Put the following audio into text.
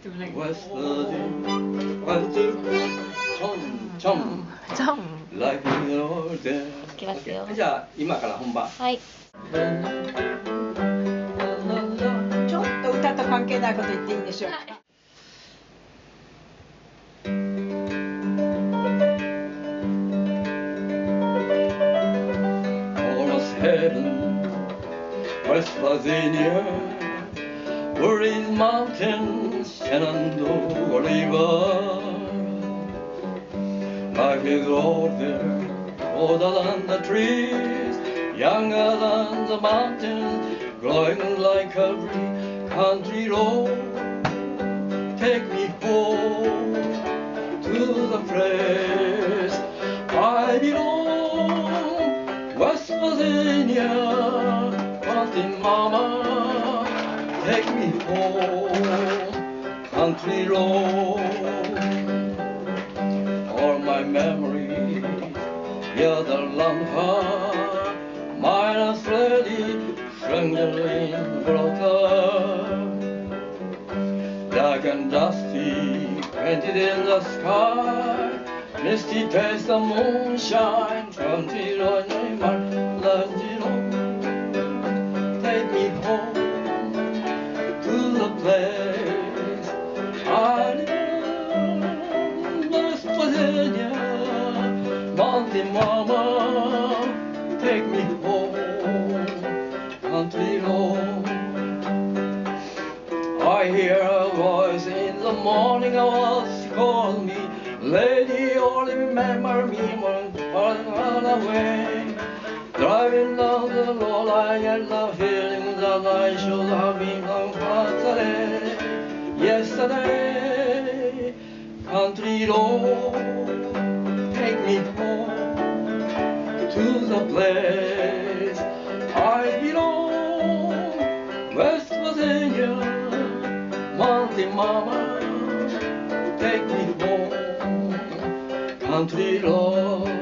West Virginia, West Chum, like in the old days. いきますよ。じゃあ今から本番。はい。ちょっと歌と関係ないこと言っていいんでしょうか。Almost heaven, West Virginia, where these mountains, Shenandoah River, life is older, older than the trees, younger than the mountains, glowing like every country road. Take me home to the place I belong, West Virginia, mountain mama. Take me home, country road. All my memories, you're the lumber, minus Freddy, strangling broker. Dark and dusty, painted in the sky, misty taste of moonshine, country road, my love, take me home to the place I live, West Virginia, mountain mama, take me home, country road. I hear a voice in the morning, a voice call me, lady, only remember me when far away. Driving down the road, I get the feeling that I should have been on yesterday. Country road, take me home to the place I belong, West Virginia, mountain mama, take me home, country road.